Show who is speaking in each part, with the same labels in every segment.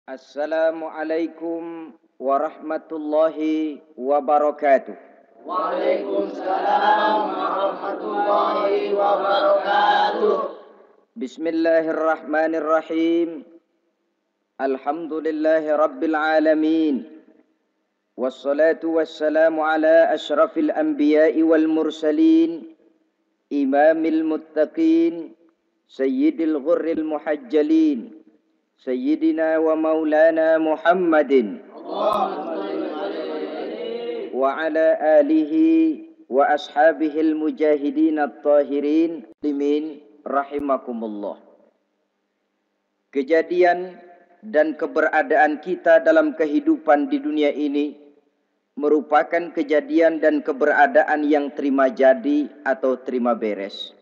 Speaker 1: Assalamualaikum warahmatullahi wabarakatuh.
Speaker 2: Waalaikumsalam warahmatullahi wabarakatuh.
Speaker 1: Bismillahirrahmanirrahim. Alhamdulillahi rabbil alamin. Wassalatu wassalamu ala ashrafil anbiya'i wal mursalin. Imamil muttaqin. Sayyidil ghurril muhajjalin. Sayyidina wa maulana Muhammadin. Wa ala alihi wa ashabihil mujahidin at-tahirin limin rahimakumullah. Kejadian dan keberadaan kita dalam kehidupan di dunia ini merupakan kejadian dan keberadaan yang terima jadi atau terima beres.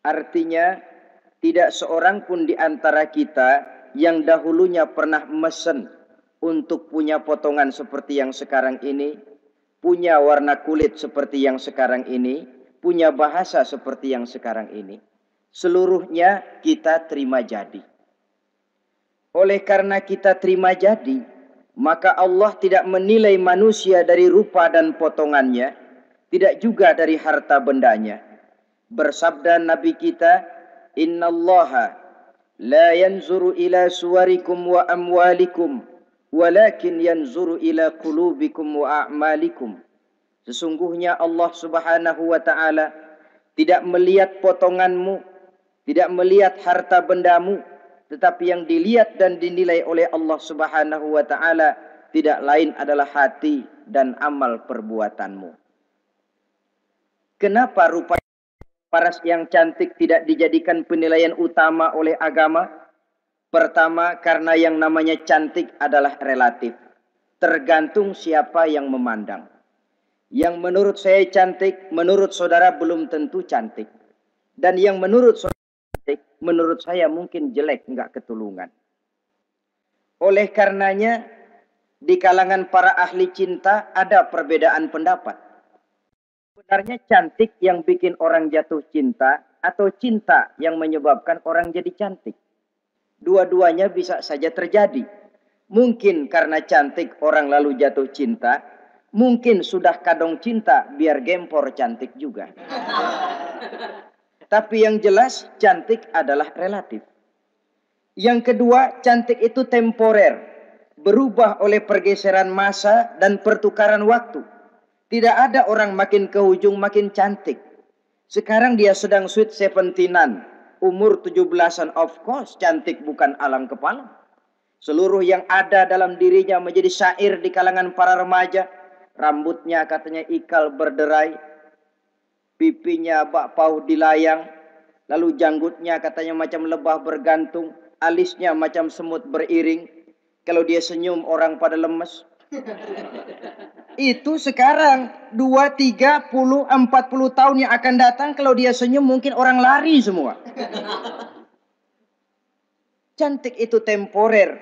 Speaker 1: Artinya tidak seorang pun di antara kita yang dahulunya pernah mesen untuk punya potongan seperti yang sekarang ini, punya warna kulit seperti yang sekarang ini, punya bahasa seperti yang sekarang ini. Seluruhnya kita terima jadi. Oleh karena kita terima jadi, maka Allah tidak menilai manusia dari rupa dan potongannya, tidak juga dari harta bendanya. Bersabda Nabi kita, "Innallaha la yanzuru ila suwarikum wa amwalikum, walakin yanzuru ila qulubikum wa a'malikum." Sesungguhnya Allah Subhanahu wa taala tidak melihat potonganmu, tidak melihat harta bendamu, tetapi yang dilihat dan dinilai oleh Allah Subhanahu wa taala tidak lain adalah hati dan amal perbuatanmu. Kenapa rupa paras yang cantik tidak dijadikan penilaian utama oleh agama? Pertama, karena yang namanya cantik adalah relatif. Tergantung siapa yang memandang. Yang menurut saya cantik, menurut saudara belum tentu cantik. Dan yang menurut saudara cantik, menurut saya mungkin jelek, enggak ketulungan. Oleh karenanya, di kalangan para ahli cinta ada perbedaan pendapat. Sebenarnya cantik yang bikin orang jatuh cinta atau cinta yang menyebabkan orang jadi cantik. Dua-duanya bisa saja terjadi. Mungkin karena cantik orang lalu jatuh cinta, mungkin sudah kadong cinta biar gempor cantik juga. Tapi yang jelas cantik adalah relatif. Yang kedua, cantik itu temporer, berubah oleh pergeseran masa dan pertukaran waktu. Tidak ada orang makin ke ujung makin cantik. Sekarang dia sedang sweet 17-an, umur 17-an, of course cantik bukan alang kepala. Seluruh yang ada dalam dirinya menjadi syair di kalangan para remaja. Rambutnya katanya ikal berderai, pipinya bak pauh dilayang, lalu janggutnya katanya macam lebah bergantung, alisnya macam semut beriring. Kalau dia senyum orang pada lemes. Itu sekarang 2, 30, 40 tahun yang akan datang kalau dia senyum mungkin orang lari semua. Cantik itu temporer.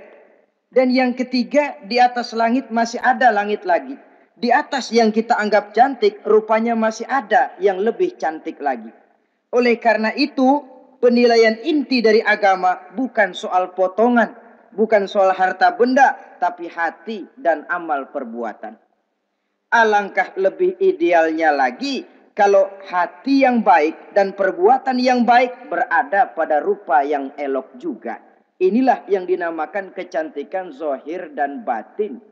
Speaker 1: Dan yang ketiga, di atas langit masih ada langit lagi. Di atas yang kita anggap cantik, rupanya masih ada yang lebih cantik lagi. Oleh karena itu, penilaian inti dari agama bukan soal potongan, bukan soal harta benda, tapi hati dan amal perbuatan. Alangkah lebih idealnya lagi kalau hati yang baik dan perbuatan yang baik berada pada rupa yang elok juga. Inilah yang dinamakan kecantikan zahir dan batin.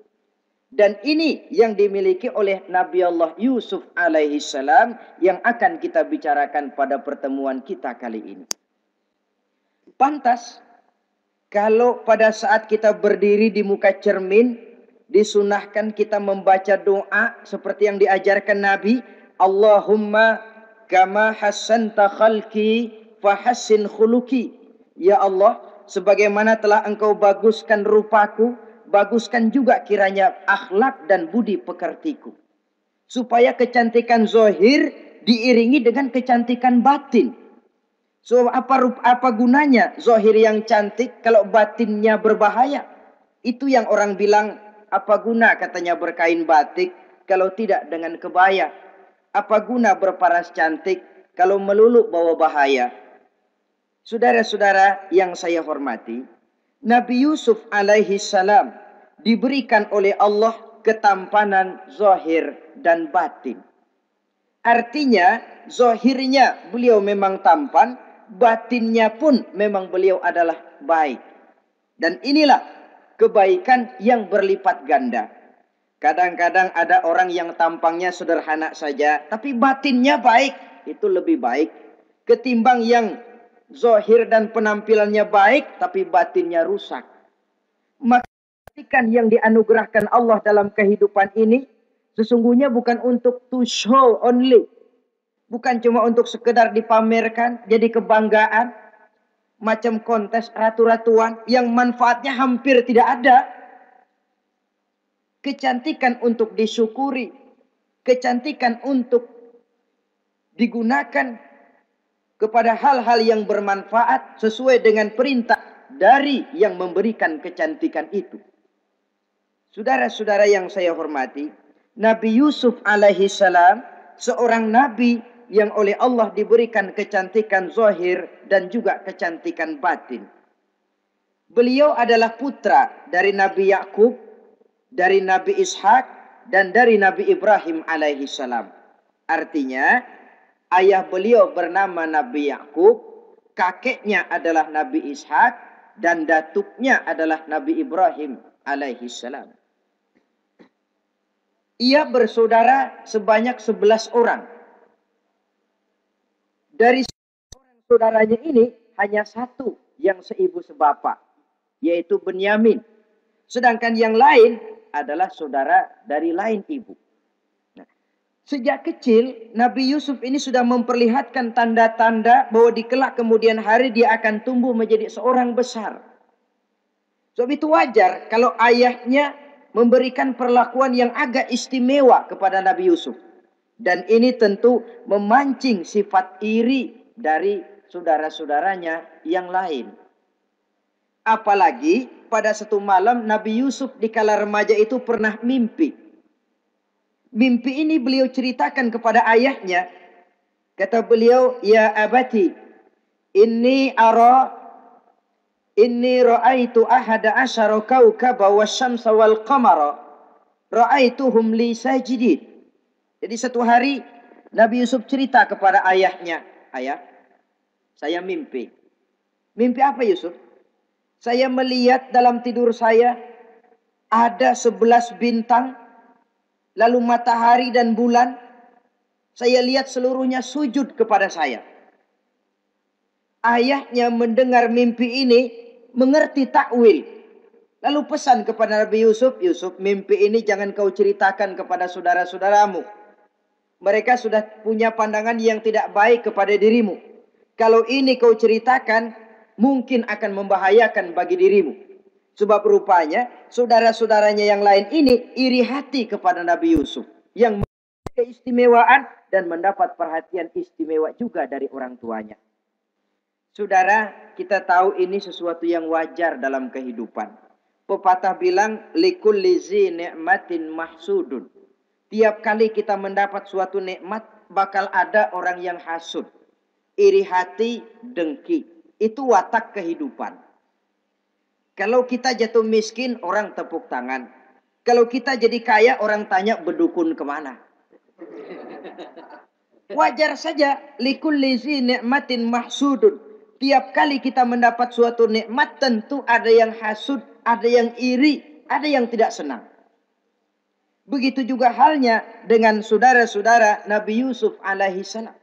Speaker 1: Dan ini yang dimiliki oleh Nabi Allah Yusuf alaihi salam yang akan kita bicarakan pada pertemuan kita kali ini. Pantas kalau pada saat kita berdiri di muka cermin, disunahkan kita membaca doa seperti yang diajarkan Nabi. Allahumma kama hassanta khalqi fahassin khuluki. Ya Allah, sebagaimana telah engkau baguskan rupaku, baguskan juga kiranya akhlak dan budi pekertiku. Supaya kecantikan zahir diiringi dengan kecantikan batin. So apa gunanya zahir yang cantik kalau batinnya berbahaya? Itu yang orang bilang, apa guna katanya berkain batik kalau tidak dengan kebaya? Apa guna berparas cantik kalau melulu bawa bahaya? Saudara-saudara yang saya hormati, Nabi Yusuf alaihi salam diberikan oleh Allah ketampanan zahir dan batin. Artinya zahirnya beliau memang tampan, batinnya pun memang beliau adalah baik. Dan inilah kebaikan yang berlipat ganda. Kadang-kadang ada orang yang tampangnya sederhana saja, tapi batinnya baik. Itu lebih baik ketimbang yang zahir dan penampilannya baik, tapi batinnya rusak. Maka kebaikan yang dianugerahkan Allah dalam kehidupan ini, sesungguhnya bukan untuk to show only. Bukan cuma untuk sekedar dipamerkan, jadi kebanggaan. Macam kontes ratu-ratuan yang manfaatnya hampir tidak ada. Kecantikan untuk disyukuri. Kecantikan untuk digunakan kepada hal-hal yang bermanfaat sesuai dengan perintah dari yang memberikan kecantikan itu. Saudara-saudara yang saya hormati, Nabi Yusuf alaihi salam seorang nabi yang oleh Allah diberikan kecantikan zahir dan juga kecantikan batin. Beliau adalah putra dari Nabi Yakub, dari Nabi Ishak, dan dari Nabi Ibrahim alaihi salam. Artinya, ayah beliau bernama Nabi Yakub, kakeknya adalah Nabi Ishak, dan datuknya adalah Nabi Ibrahim alaihi salam. Ia bersaudara sebanyak 11 orang. Dari orang saudaranya ini hanya satu yang seibu sebapak, yaitu Benyamin. Sedangkan yang lain adalah saudara dari lain ibu. Nah, sejak kecil Nabi Yusuf ini sudah memperlihatkan tanda-tanda bahwa di kelak kemudian hari dia akan tumbuh menjadi seorang besar. Sebab itu wajar kalau ayahnya memberikan perlakuan yang agak istimewa kepada Nabi Yusuf. Dan ini tentu memancing sifat iri dari saudara-saudaranya yang lain. Apalagi pada satu malam Nabi Yusuf di kala remaja itu pernah mimpi. Mimpi ini beliau ceritakan kepada ayahnya. Kata beliau, "Ya abati, inni ra'aitu ahada asyara kawkaba wasyamsa wal qamara ra'aituhum li sajidin." Jadi satu hari Nabi Yusuf cerita kepada ayahnya, "Ayah, saya mimpi." Mimpi apa Yusuf? "Saya melihat dalam tidur saya ada 11 bintang, lalu matahari dan bulan. Saya lihat seluruhnya sujud kepada saya." Ayahnya mendengar mimpi ini, mengerti takwil. Lalu pesan kepada Nabi Yusuf, "Yusuf, mimpi ini jangan kau ceritakan kepada saudara-saudaramu. Mereka sudah punya pandangan yang tidak baik kepada dirimu. Kalau ini kau ceritakan, mungkin akan membahayakan bagi dirimu." Sebab rupanya saudara-saudaranya yang lain ini iri hati kepada Nabi Yusuf, yang memiliki keistimewaan dan mendapat perhatian istimewa juga dari orang tuanya. Saudara, kita tahu ini sesuatu yang wajar dalam kehidupan. Pepatah bilang, likulli zi ni'matin mahsudun. Tiap kali kita mendapat suatu nikmat, bakal ada orang yang hasud. Iri hati, dengki. Itu watak kehidupan. Kalau kita jatuh miskin, orang tepuk tangan. Kalau kita jadi kaya, orang tanya berdukun kemana. Wajar saja. Likulli zi ni'matin mahsudun. Tiap kali kita mendapat suatu nikmat, tentu ada yang hasud, ada yang iri, ada yang tidak senang. Begitu juga halnya dengan saudara-saudara Nabi Yusuf alaihi salam.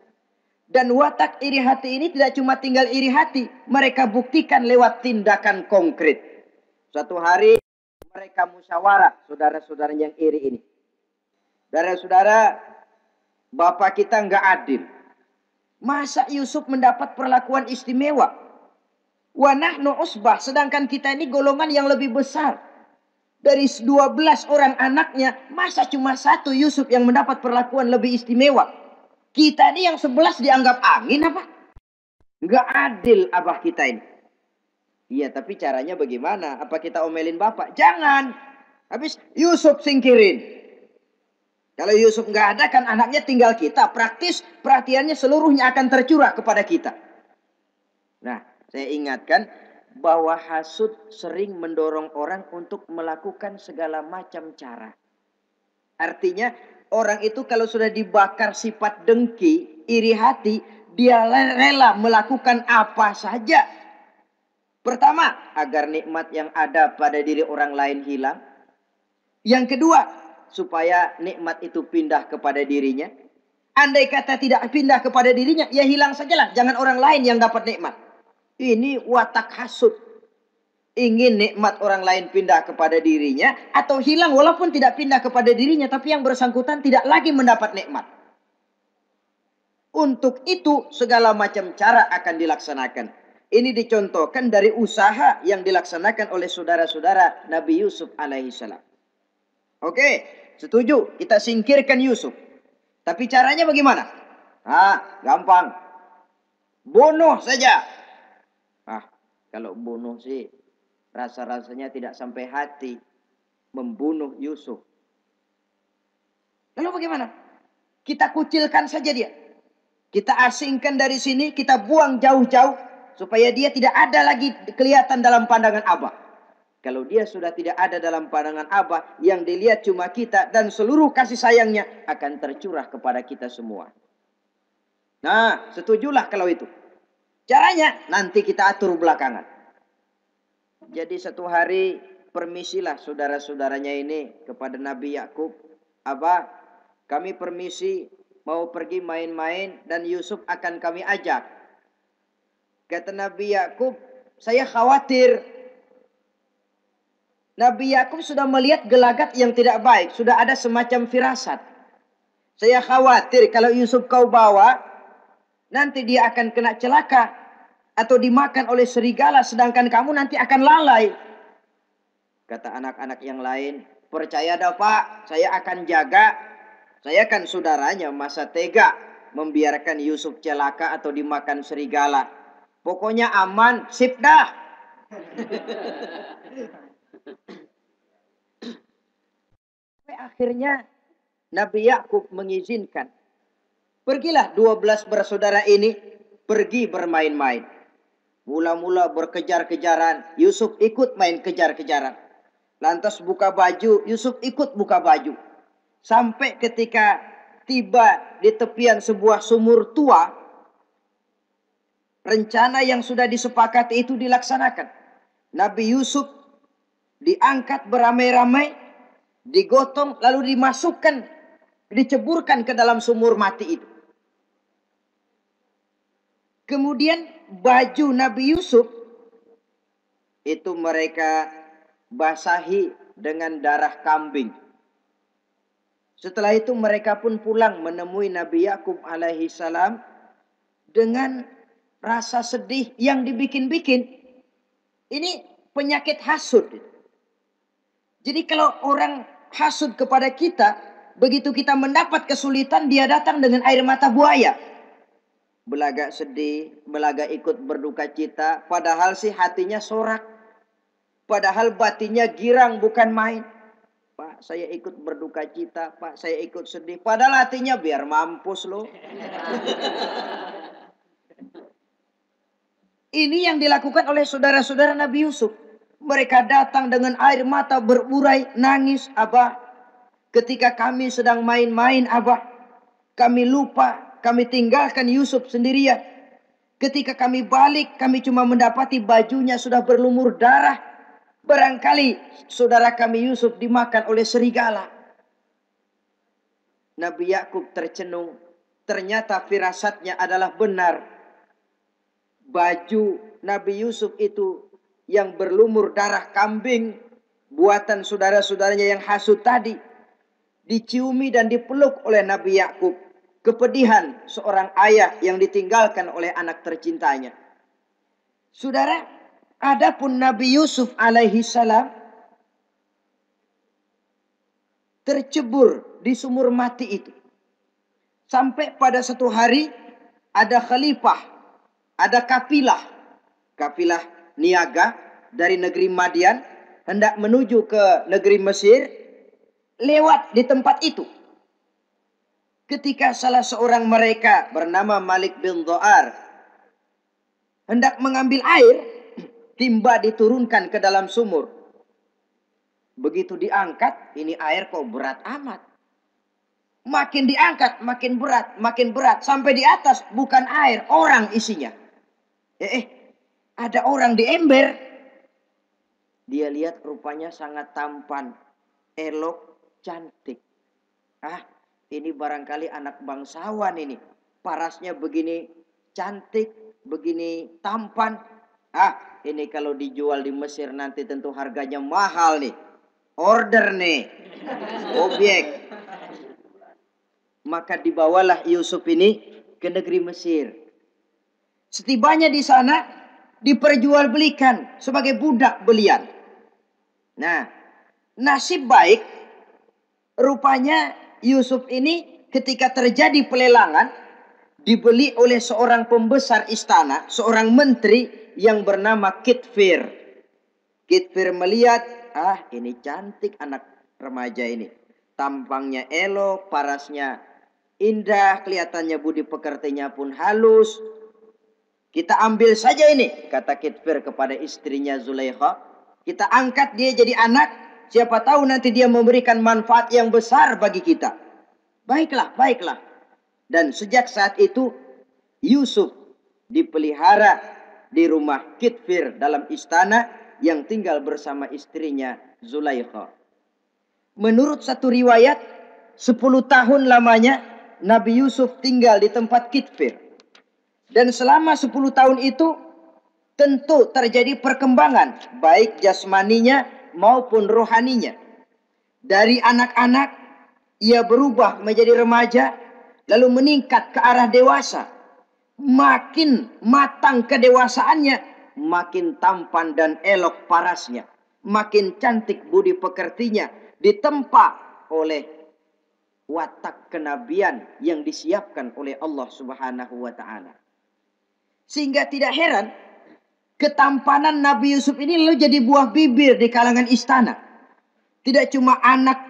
Speaker 1: Dan watak iri hati ini tidak cuma tinggal iri hati. Mereka buktikan lewat tindakan konkret. Suatu hari mereka musyawarah, saudara-saudara yang iri ini. Saudara-saudara, bapak kita enggak adil. Masa Yusuf mendapat perlakuan istimewa? Wa nahnu usbah, sedangkan kita ini golongan yang lebih besar. Dari 12 orang anaknya, masa cuma satu Yusuf yang mendapat perlakuan lebih istimewa? Kita ini yang 11 dianggap angin apa? Enggak adil abah kita ini. Iya, tapi caranya bagaimana? Apa kita omelin bapak? Jangan. Habis Yusuf singkirin. Kalau Yusuf enggak ada, kan anaknya tinggal kita. Praktis perhatiannya seluruhnya akan tercurah kepada kita. Nah, saya ingatkan, bahwa hasud sering mendorong orang untuk melakukan segala macam cara. Artinya orang itu kalau sudah dibakar sifat dengki, iri hati, dia rela melakukan apa saja. Pertama, agar nikmat yang ada pada diri orang lain hilang. Yang kedua, supaya nikmat itu pindah kepada dirinya. Andai kata tidak pindah kepada dirinya, ya hilang sajalah. Jangan orang lain yang dapat nikmat. Ini watak hasud. Ingin nikmat orang lain pindah kepada dirinya atau hilang walaupun tidak pindah kepada dirinya, tapi yang bersangkutan tidak lagi mendapat nikmat. Untuk itu segala macam cara akan dilaksanakan. Ini dicontohkan dari usaha yang dilaksanakan oleh saudara-saudara Nabi Yusuf alaihissalam. Oke, setuju, kita singkirkan Yusuf. Tapi caranya bagaimana? Gampang. Bunuh saja. Kalau bunuh sih rasa-rasanya tidak sampai hati membunuh Yusuf. Lalu bagaimana? Kita kucilkan saja dia. Kita asingkan dari sini, kita buang jauh-jauh supaya dia tidak ada lagi kelihatan dalam pandangan Abah. Kalau dia sudah tidak ada dalam pandangan Abah, yang dilihat cuma kita dan seluruh kasih sayangnya akan tercurah kepada kita semua. Nah, setujulah kalau itu. Caranya nanti kita atur belakangan. Jadi satu hari permisilah saudara-saudaranya ini kepada Nabi Yakub. Abah, kami permisi mau pergi main-main dan Yusuf akan kami ajak. Kata Nabi Yakub, saya khawatir. Nabi Yakub sudah melihat gelagat yang tidak baik. Sudah ada semacam firasat. Saya khawatir kalau Yusuf kau bawa, nanti dia akan kena celaka atau dimakan oleh serigala, sedangkan kamu nanti akan lalai. Kata anak-anak yang lain, percaya dah Pak, saya akan jaga. Saya kan saudaranya, masa tega membiarkan Yusuf celaka atau dimakan serigala. Pokoknya aman, sip dah. Akhirnya Nabi Yakub mengizinkan. Pergilah 12 bersaudara ini pergi bermain-main. Mula-mula berkejar-kejaran, Yusuf ikut main kejar-kejaran. Lantas buka baju, Yusuf ikut buka baju. Sampai ketika tiba di tepian sebuah sumur tua, rencana yang sudah disepakati itu dilaksanakan. Nabi Yusuf diangkat beramai-ramai, digotong lalu dimasukkan, diceburkan ke dalam sumur mati itu. Kemudian baju Nabi Yusuf itu mereka basahi dengan darah kambing. Setelah itu mereka pun pulang menemui Nabi Yakub alaihi salam dengan rasa sedih yang dibikin-bikin. Ini penyakit hasud. Jadi kalau orang hasud kepada kita, begitu kita mendapat kesulitan, dia datang dengan air mata buaya. Belagak sedih, belagak ikut berduka cita, padahal sih hatinya sorak. Padahal batinnya girang bukan main. Pak, saya ikut berduka cita, Pak, saya ikut sedih. Padahal hatinya biar mampus loh. Ini yang dilakukan oleh saudara-saudara Nabi Yusuf. Mereka datang dengan air mata berurai, nangis, Abah. Ketika kami sedang main-main, Abah, kami lupa. Kami tinggalkan Yusuf sendirian. Ketika kami balik, kami cuma mendapati bajunya sudah berlumur darah. Barangkali saudara kami Yusuf dimakan oleh serigala. Nabi Yakub tercenung. Ternyata firasatnya adalah benar. Baju Nabi Yusuf itu yang berlumur darah kambing, buatan saudara-saudaranya yang hasud tadi, diciumi dan dipeluk oleh Nabi Yakub. Kepedihan seorang ayah yang ditinggalkan oleh anak tercintanya. Saudara, adapun Nabi Yusuf alaihi salam tercebur di sumur mati itu. Sampai pada satu hari ada khalifah, ada kafilah niaga dari negeri Madian hendak menuju ke negeri Mesir, lewat di tempat itu. Ketika salah seorang mereka bernama Malik bin Dha'ar hendak mengambil air, timba diturunkan ke dalam sumur. Begitu diangkat, ini air kok berat amat. Makin diangkat, makin berat. Sampai di atas bukan air, orang isinya. Ada orang di ember. Dia lihat rupanya sangat tampan, elok, cantik. Ini barangkali anak bangsawan ini. Parasnya begini cantik, begini tampan. Ini kalau dijual di Mesir nanti tentu harganya mahal nih. Order nih. Objek. Maka dibawalah Yusuf ini ke negeri Mesir. Setibanya di sana diperjualbelikan sebagai budak belian. Nah, nasib baik rupanya Yusuf ini ketika terjadi pelelangan dibeli oleh seorang pembesar istana, seorang menteri yang bernama Kitfir. Kitfir melihat, ini cantik anak remaja ini. Tampangnya elok, parasnya indah, kelihatannya budi pekertinya pun halus. Kita ambil saja ini, kata Kitfir kepada istrinya Zulaikha. Kita angkat dia jadi anak, siapa tahu nanti dia memberikan manfaat yang besar bagi kita. Baiklah, baiklah. Dan sejak saat itu Yusuf dipelihara di rumah Kitfir dalam istana yang tinggal bersama istrinya Zulaikha. Menurut satu riwayat 10 tahun lamanya Nabi Yusuf tinggal di tempat Kitfir. Dan selama 10 tahun itu tentu terjadi perkembangan baik jasmaninya maupun rohaninya. Dari anak-anak ia berubah menjadi remaja, lalu meningkat ke arah dewasa. Makin matang kedewasaannya, makin tampan dan elok parasnya. Makin cantik budi pekertinya, ditempa oleh watak kenabian yang disiapkan oleh Allah Subhanahu wa ta'ala. Sehingga tidak heran ketampanan Nabi Yusuf ini lalu jadi buah bibir di kalangan istana. Tidak cuma anak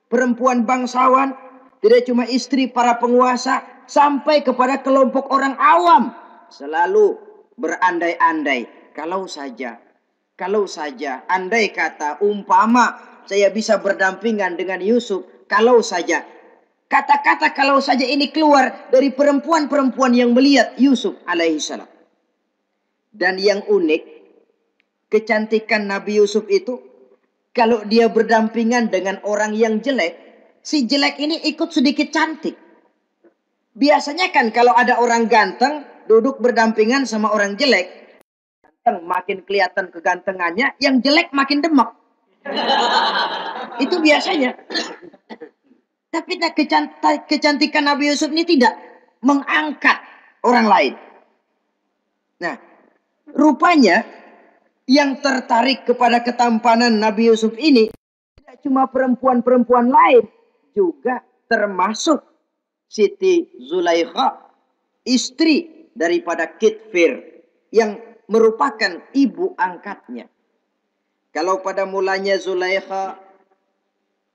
Speaker 1: perempuan bangsawan, tidak cuma istri para penguasa, sampai kepada kelompok orang awam selalu berandai-andai. Kalau saja, andai kata umpama saya bisa berdampingan dengan Yusuf, kalau saja. Kata-kata kalau saja ini keluar dari perempuan-perempuan yang melihat Yusuf alaihissalam. Dan yang unik, kecantikan Nabi Yusuf itu, kalau dia berdampingan dengan orang yang jelek, si jelek ini ikut sedikit cantik. Biasanya kan kalau ada orang ganteng, duduk berdampingan sama orang jelek, ganteng makin kelihatan kegantengannya, yang jelek makin demek. Itu biasanya. Tapi kecantikan Nabi Yusuf ini tidak mengangkat orang lain. Nah, rupanya yang tertarik kepada ketampanan Nabi Yusuf ini tidak cuma perempuan-perempuan lain, juga termasuk Siti Zulaikha, istri daripada Kitfir yang merupakan ibu angkatnya. Kalau pada mulanya Zulaikha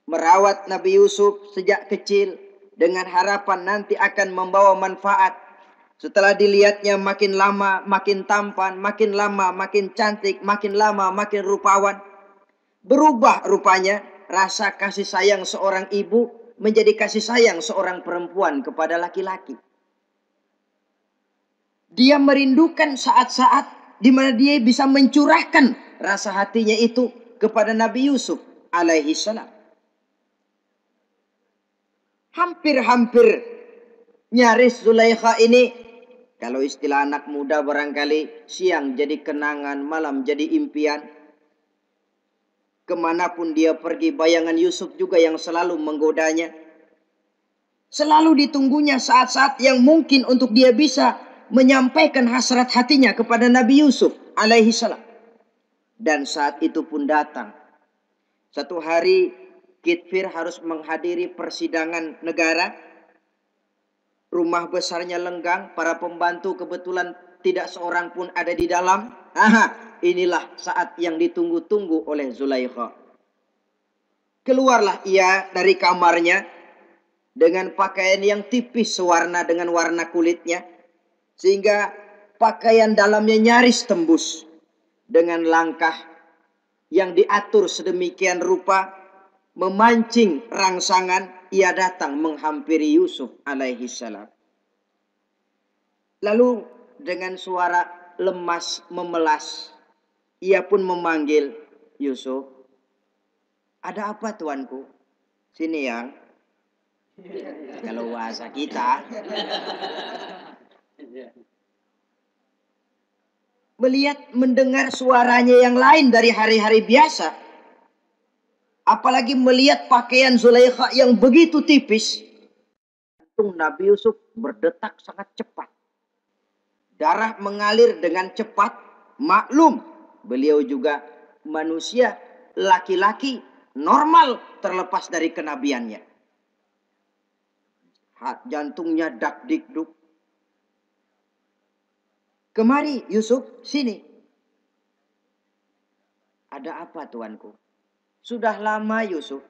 Speaker 1: merawat Nabi Yusuf sejak kecil dengan harapan nanti akan membawa manfaat. Setelah dilihatnya makin lama makin tampan, makin lama makin cantik, makin lama makin rupawan. Berubah rupanya rasa kasih sayang seorang ibu menjadi kasih sayang seorang perempuan kepada laki-laki. Dia merindukan saat-saat di mana dia bisa mencurahkan rasa hatinya itu kepada Nabi Yusuf alaihi salam. Hampir-hampir nyaris Zulaikha ini, kalau istilah anak muda barangkali, siang jadi kenangan, malam jadi impian. Kemanapun dia pergi, bayangan Yusuf juga yang selalu menggodanya. Selalu ditunggunya saat-saat yang mungkin untuk dia bisa menyampaikan hasrat hatinya kepada Nabi Yusuf alaihi salam. Dan saat itu pun datang. Satu hari Kitfir harus menghadiri persidangan negara. Rumah besarnya lenggang, para pembantu kebetulan tidak seorang pun ada di dalam. Inilah saat yang ditunggu-tunggu oleh Zulaikha. Keluarlah ia dari kamarnya dengan pakaian yang tipis sewarna dengan warna kulitnya, sehingga pakaian dalamnya nyaris tembus. dengan langkah yang diatur sedemikian rupa, memancing rangsangan, ia datang menghampiri Yusuf alaihi salam. Lalu dengan suara lemas memelas, ia pun memanggil Yusuf. Ada apa tuanku? Sini yang. Kalau bahasa kita. Mendengar suaranya yang lain dari hari-hari biasa. Apalagi melihat pakaian Zulaikha yang begitu tipis. Jantung Nabi Yusuf berdetak sangat cepat. Darah mengalir dengan cepat. Maklum, beliau juga manusia, laki-laki, normal terlepas dari kenabiannya. Jantungnya dak dikduk. Kemari Yusuf, sini. Ada apa tuanku? Sudah lama Yusuf.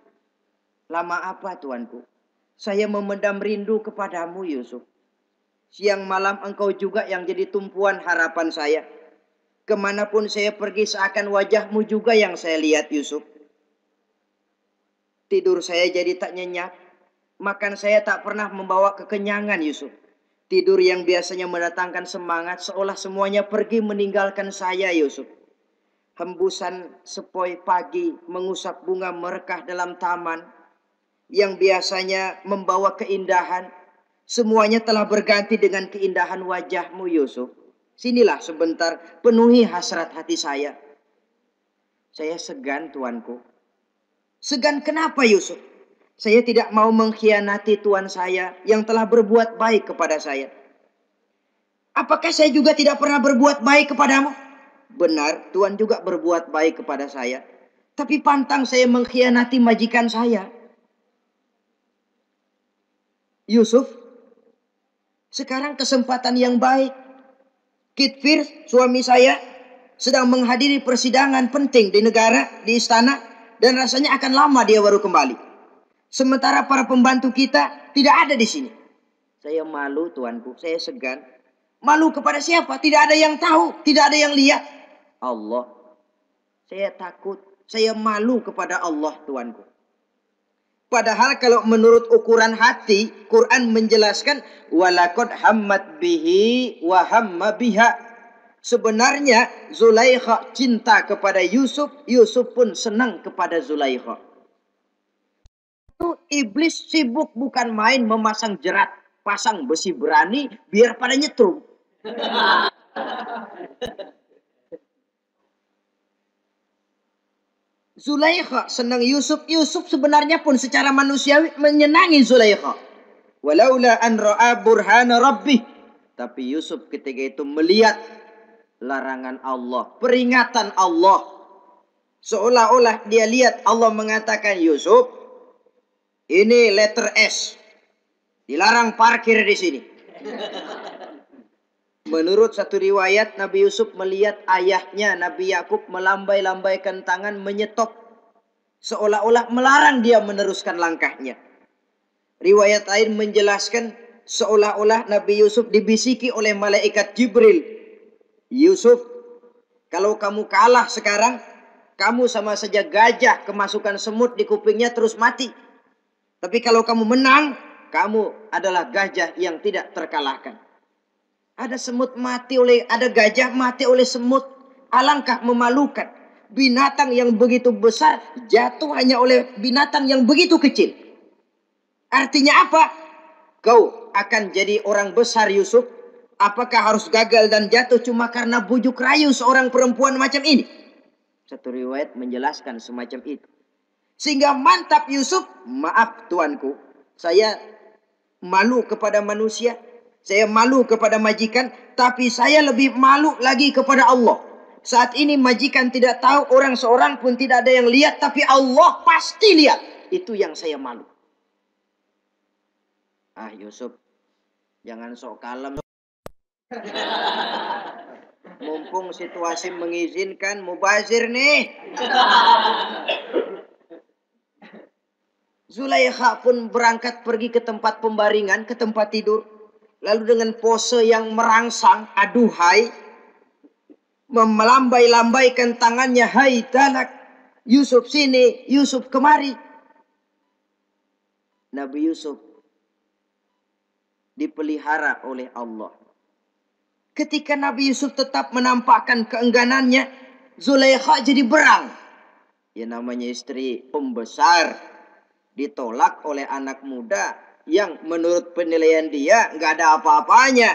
Speaker 1: Lama apa tuanku? Saya memendam rindu kepadamu Yusuf. Siang malam engkau juga yang jadi tumpuan harapan saya. Kemanapun saya pergi seakan wajahmu juga yang saya lihat Yusuf. Tidur saya jadi tak nyenyak. Makan saya tak pernah membawa kekenyangan Yusuf. Tidur yang biasanya mendatangkan semangat seolah semuanya pergi meninggalkan saya Yusuf. Hembusan sepoi pagi mengusap bunga merekah dalam taman yang biasanya membawa keindahan. Semuanya telah berganti dengan keindahan wajahmu Yusuf. Sinilah sebentar penuhi hasrat hati saya. Saya segan tuanku. Segan kenapa Yusuf? Saya tidak mau mengkhianati Tuan saya yang telah berbuat baik kepada saya. Apakah saya juga tidak pernah berbuat baik kepadamu? Benar, Tuan juga berbuat baik kepada saya. Tapi pantang saya mengkhianati majikan saya. Yusuf, sekarang kesempatan yang baik. Kitfir, suami saya, sedang menghadiri persidangan penting di negara, di istana. Dan rasanya akan lama dia baru kembali. Sementara para pembantu kita tidak ada di sini. Saya malu tuanku, saya segan. Malu kepada siapa? Tidak ada yang tahu, tidak ada yang lihat. Allah. Saya takut, saya malu kepada Allah tuanku. Padahal kalau menurut ukuran hati, Quran menjelaskan walaqad hammat bihi wa hamma biha. Sebenarnya Zulaikha cinta kepada Yusuf, Yusuf pun senang kepada Zulaikha. Iblis sibuk bukan main memasang jerat, pasang besi berani biar pada nyetrum. Zulaikha senang Yusuf. Yusuf sebenarnya pun secara manusiawi menyenangi Zulaikha. Walaula an ra'a burhana rabbih. Tapi Yusuf ketika itu melihat larangan Allah, peringatan Allah. Seolah-olah dia lihat Allah mengatakan, Yusuf, ini letter S. Dilarang parkir di sini. Menurut satu riwayat, Nabi Yusuf melihat ayahnya, Nabi Yakub, melambai-lambaikan tangan menyetop. Seolah-olah melarang dia meneruskan langkahnya. Riwayat lain menjelaskan, seolah-olah Nabi Yusuf dibisiki oleh malaikat Jibril. Yusuf, kalau kamu kalah sekarang, kamu sama saja gajah kemasukan semut di kupingnya terus mati. Tapi kalau kamu menang, kamu adalah gajah yang tidak terkalahkan. Ada semut mati ada gajah mati oleh semut. Alangkah memalukan. Binatang yang begitu besar jatuh hanya oleh binatang yang begitu kecil. Artinya apa? Kau akan jadi orang besar Yusuf. Apakah harus gagal dan jatuh cuma karena bujuk rayu seorang perempuan macam ini? Satu riwayat menjelaskan semacam itu. Sehingga mantap Yusuf, maaf tuanku, saya malu kepada manusia, saya malu kepada majikan, tapi saya lebih malu lagi kepada Allah. Saat ini majikan tidak tahu, orang seorang pun tidak ada yang lihat, tapi Allah pasti lihat. Itu yang saya malu. Ah Yusuf, jangan sok kalem. Mumpung situasi mengizinkan, mubazir nih. Zulaikha pun berangkat pergi ke tempat pembaringan, ke tempat tidur. Lalu dengan pose yang merangsang, aduhai, melambai-lambaikan tangannya, hai tanak, Yusuf sini, Yusuf kemari. Nabi Yusuf dipelihara oleh Allah. Ketika Nabi Yusuf tetap menampakkan keengganannya, Zulaikha jadi berang. Ya namanya istri pembesar ditolak oleh anak muda yang menurut penilaian dia nggak ada apa-apanya.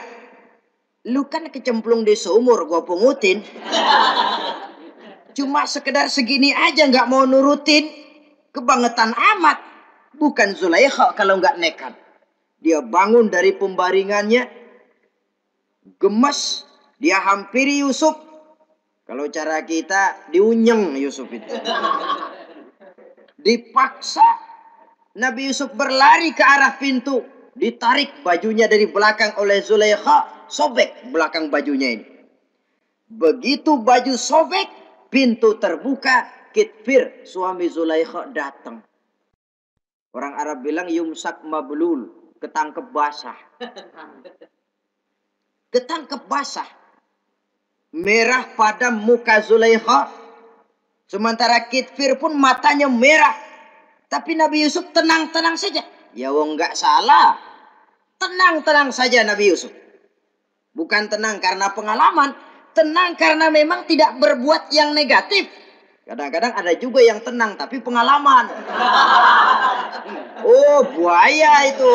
Speaker 1: Lu kan kecemplung di sumur, gua pungutin. Cuma sekedar segini aja nggak mau nurutin, kebangetan amat. Bukan Zulaikha kalau nggak nekat. Dia bangun dari pembaringannya, gemes, dia hampiri Yusuf. Kalau cara kita diunyeng Yusuf itu. Dipaksa Nabi Yusuf berlari ke arah pintu, ditarik bajunya dari belakang oleh Zulaikha, sobek belakang bajunya ini. Begitu baju sobek, pintu terbuka, Kitfir suami Zulaikha datang. Orang Arab bilang yumsak mablul, ketangkep basah. Ketangkep basah. Merah pada muka Zulaikha. Sementara Kitfir pun matanya merah. Tapi Nabi Yusuf tenang-tenang saja. Ya wong nggak salah. Tenang-tenang saja Nabi Yusuf. Bukan tenang karena pengalaman. Tenang karena memang tidak berbuat yang negatif. Kadang-kadang ada juga yang tenang tapi pengalaman. Oh buaya itu.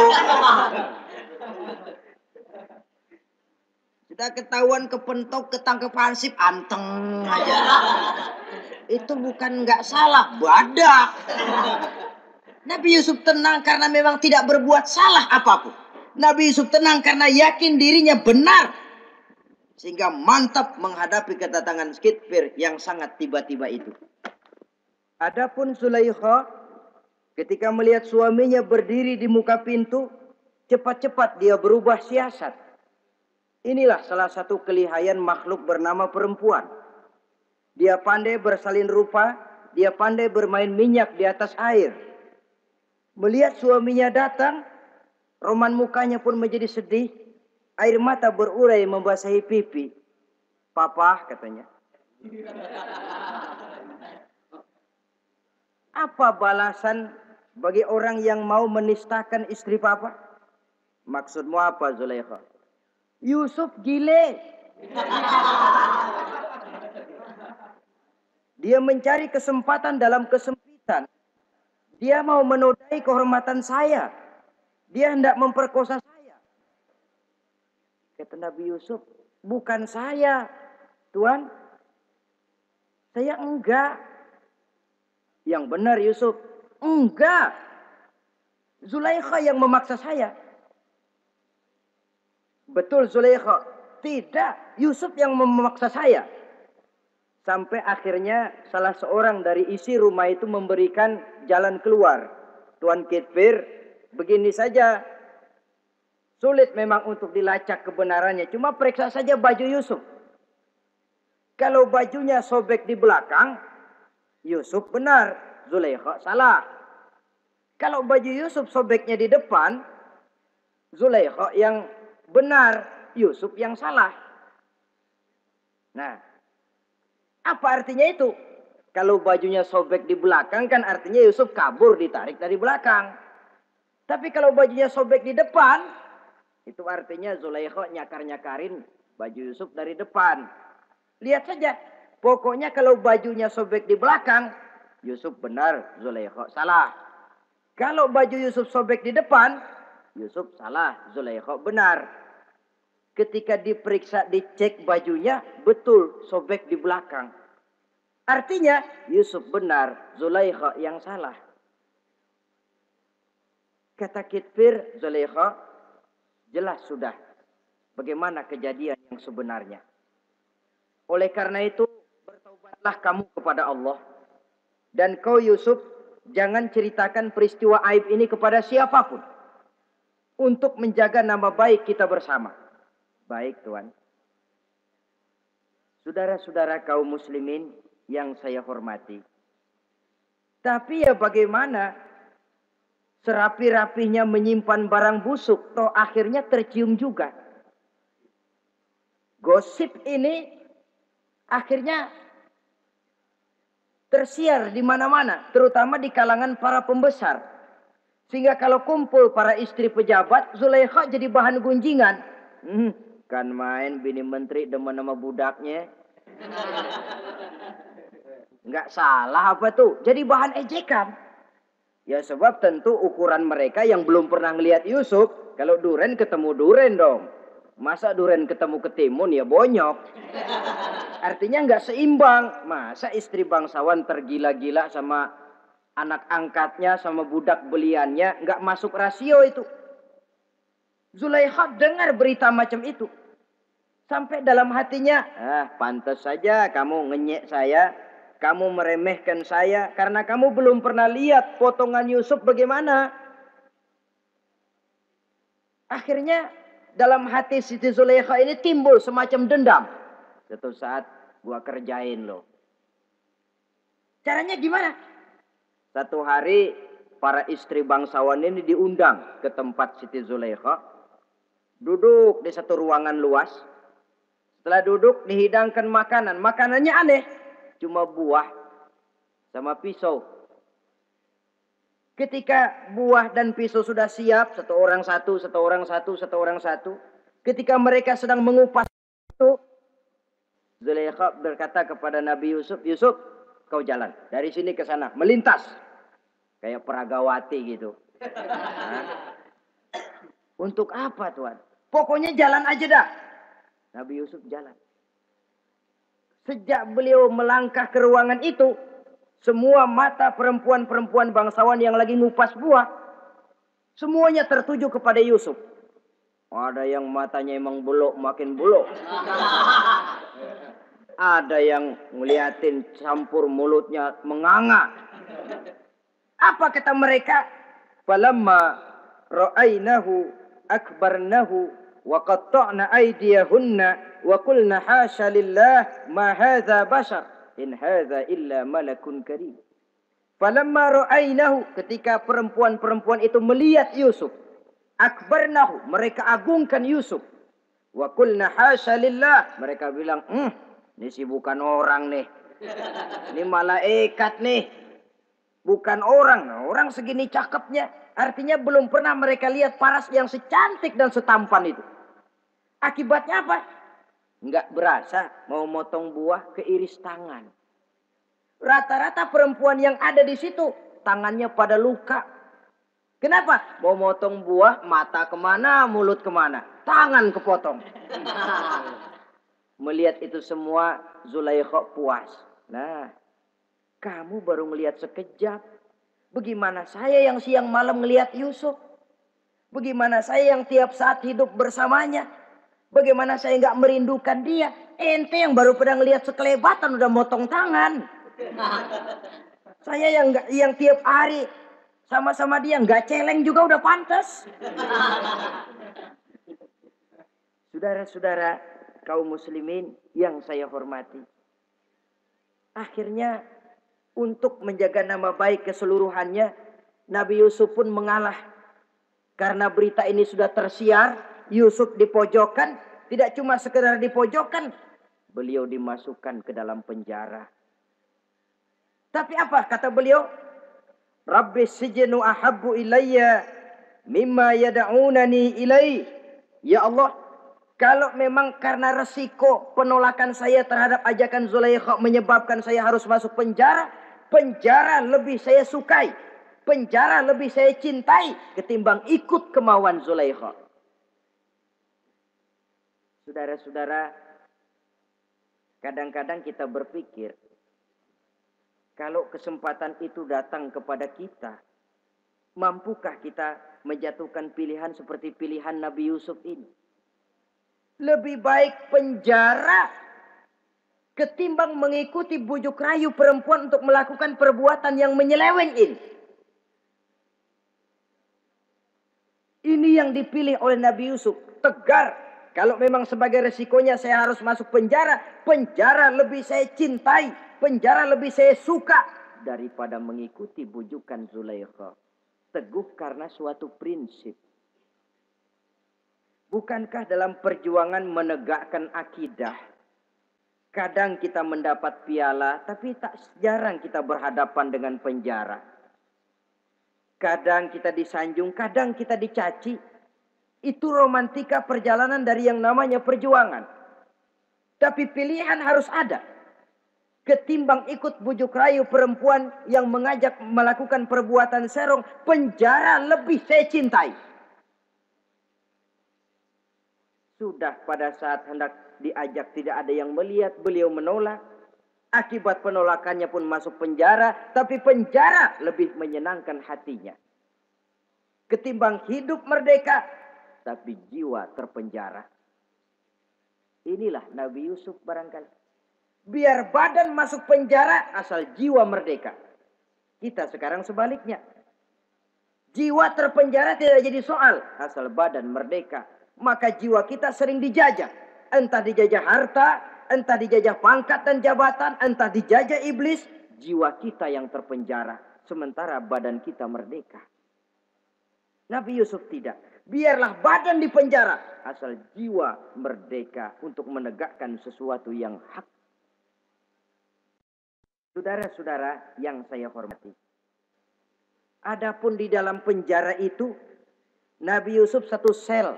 Speaker 1: Sudah ketahuan kepentok, ketangkep hansip, anteng aja. Itu bukan nggak salah, badak. Nabi Yusuf tenang karena memang tidak berbuat salah apapun. Nabi Yusuf tenang karena yakin dirinya benar. Sehingga mantap menghadapi kedatangan Kitfir yang sangat tiba-tiba itu. Adapun Zulaikha ketika melihat suaminya berdiri di muka pintu, cepat-cepat dia berubah siasat. Inilah salah satu kelihayan makhluk bernama perempuan. Dia pandai bersalin rupa, dia pandai bermain minyak di atas air. Melihat suaminya datang, roman mukanya pun menjadi sedih. Air mata berurai membasahi pipi. Papa katanya. Apa balasan bagi orang yang mau menistakan istri papa? Maksudmu apa Zulaikha? Yusuf gile. Dia mencari kesempatan dalam kesempitan. Dia mau menodai kehormatan saya. Dia hendak memperkosa saya. Kata Nabi Yusuf, bukan saya, Tuan. Saya enggak. Yang benar Yusuf, enggak. Zulaikha yang memaksa saya. Betul Zulaikha, tidak. Yusuf yang memaksa saya. Sampai akhirnya salah seorang dari isi rumah itu memberikan jalan keluar. Tuan Kitfir, begini saja. Sulit memang untuk dilacak kebenarannya. Cuma periksa saja baju Yusuf. Kalau bajunya sobek di belakang, Yusuf benar, Zulaikha salah. Kalau baju Yusuf sobeknya di depan, Zulaikha yang benar, Yusuf yang salah. Nah, apa artinya itu? Kalau bajunya sobek di belakang kan artinya Yusuf kabur ditarik dari belakang. Tapi kalau bajunya sobek di depan, itu artinya Zulaikha nyakar-nyakarin baju Yusuf dari depan. Lihat saja, pokoknya kalau bajunya sobek di belakang, Yusuf benar, Zulaikha salah. Kalau baju Yusuf sobek di depan, Yusuf salah, Zulaikha benar. Ketika diperiksa, dicek bajunya, betul sobek di belakang. Artinya Yusuf benar, Zulaikha yang salah. Kata Kitfir, Zulaikha, jelas sudah bagaimana kejadian yang sebenarnya. Oleh karena itu, bertaubatlah kamu kepada Allah. Dan kau Yusuf, jangan ceritakan peristiwa aib ini kepada siapapun. Untuk menjaga nama baik kita bersama. Baik Tuan. Saudara-saudara kaum muslimin yang saya hormati. Tapi ya bagaimana? Serapi-rapinya menyimpan barang busuk, toh akhirnya tercium juga. Gosip ini akhirnya tersiar di mana-mana, terutama di kalangan para pembesar. Sehingga kalau kumpul para istri pejabat, Zulaikha jadi bahan gunjingan. Kan main bini menteri demen sama budaknya. Nggak salah apa tuh? Jadi bahan ejekan. Ya sebab tentu ukuran mereka yang belum pernah ngelihat Yusuf, kalau duren ketemu duren dong. Masa duren ketemu ketimun ya bonyok. Artinya nggak seimbang. Masa istri bangsawan tergila-gila sama anak angkatnya, sama budak beliannya, nggak masuk rasio itu. Zulaikha dengar berita macam itu. Sampai dalam hatinya, pantas saja kamu ngenyek saya, kamu meremehkan saya, karena kamu belum pernah lihat potongan Yusuf bagaimana. Akhirnya dalam hati Siti Zulaikha ini timbul semacam dendam. Suatu saat gua kerjain lo. Caranya gimana? Satu hari para istri bangsawan ini diundang ke tempat Siti Zulaikha. Duduk di satu ruangan luas. Setelah duduk dihidangkan makanan. Makanannya aneh. Cuma buah sama pisau. Ketika buah dan pisau sudah siap. Satu orang satu. Ketika mereka sedang mengupas itu. Zulaikha berkata kepada Nabi Yusuf, Yusuf, kau jalan dari sini ke sana, melintas kayak peragawati gitu. Untuk apa Tuhan? Pokoknya jalan aja dah. Nabi Yusuf jalan. Sejak beliau melangkah ke ruangan itu, semua mata perempuan-perempuan bangsawan yang lagi ngupas buah, semuanya tertuju kepada Yusuf. Ada yang matanya emang buluk, makin buluk. Ada yang ngeliatin campur mulutnya menganga. Apa kata mereka? Falamma ra'ainahu akbarnahu wa qatta'na aydiyahunna wa qulna hasya lillah ma hadza bashar in hadza illa malakun karim. Falamma ra'ainahu, ketika perempuan-perempuan itu melihat Yusuf, akbarnahu, mereka agungkan Yusuf. Wa qulna hasya lillah, mereka bilang, ini sih bukan orang nih. Ini malaikat nih. Bukan orang. Orang segini cakepnya. Artinya belum pernah mereka lihat paras yang secantik dan setampan itu. Akibatnya apa? Nggak berasa mau motong buah keiris tangan. Rata-rata perempuan yang ada di situ tangannya pada luka. Kenapa? Mau motong buah, mata kemana, mulut kemana. Tangan kepotong. Melihat itu semua, Zulaikha puas. Nah, kamu baru melihat sekejap. Bagaimana saya yang siang malam melihat Yusuf? Bagaimana saya yang tiap saat hidup bersamanya? Bagaimana saya nggak merindukan dia? Ente yang baru pernah ngelihat sekelebatan udah motong tangan. Saya yang tiap hari sama-sama dia nggak celeng juga udah pantas. Saudara-saudara, kaum muslimin yang saya hormati. Akhirnya untuk menjaga nama baik keseluruhannya, Nabi Yusuf pun mengalah. Karena berita ini sudah tersiar, Yusuf dipojokkan, tidak cuma sekedar dipojokkan, beliau dimasukkan ke dalam penjara. Tapi apa kata beliau? Rabbis sijnu ahabbu ilayya mimma yad'unani ilai. Ya Allah, kalau memang karena resiko penolakan saya terhadap ajakan Zulaikha menyebabkan saya harus masuk penjara, penjara lebih saya sukai, penjara lebih saya cintai ketimbang ikut kemauan Zulaikha. Saudara-saudara, kadang-kadang kita berpikir, kalau kesempatan itu datang kepada kita, mampukah kita menjatuhkan pilihan seperti pilihan Nabi Yusuf ini? Lebih baik penjara ketimbang mengikuti bujuk rayu perempuan untuk melakukan perbuatan yang menyeleweng ini. Ini yang dipilih oleh Nabi Yusuf. Tegar. Kalau memang sebagai resikonya saya harus masuk penjara, penjara lebih saya cintai, penjara lebih saya suka daripada mengikuti bujukan Zulaikha. Teguh karena suatu prinsip. Bukankah dalam perjuangan menegakkan akidah, Kadang kita mendapat piala, tapi tak jarang kita berhadapan dengan penjara. Kadang kita disanjung, kadang kita dicaci. Itu romantika perjalanan dari yang namanya perjuangan. Tapi pilihan harus ada. Ketimbang ikut bujuk rayu perempuan yang mengajak melakukan perbuatan serong, penjara lebih saya cintai. Sudah pada saat hendak diajak tidak ada yang melihat, beliau menolak. Akibat penolakannya pun masuk penjara, tapi penjara lebih menyenangkan hatinya. Ketimbang hidup merdeka, tapi jiwa terpenjara. Inilah Nabi Yusuf barangkali. Biar badan masuk penjara, asal jiwa merdeka. Kita sekarang sebaliknya. Jiwa terpenjara tidak jadi soal, asal badan merdeka. Maka jiwa kita sering dijajah. Entah dijajah harta, entah dijajah pangkat dan jabatan, entah dijajah iblis. Jiwa kita yang terpenjara, sementara badan kita merdeka. Nabi Yusuf tidak. Biarlah badan di penjara, asal jiwa merdeka untuk menegakkan sesuatu yang hak. Saudara-saudara yang saya hormati. Adapun di dalam penjara itu, Nabi Yusuf satu sel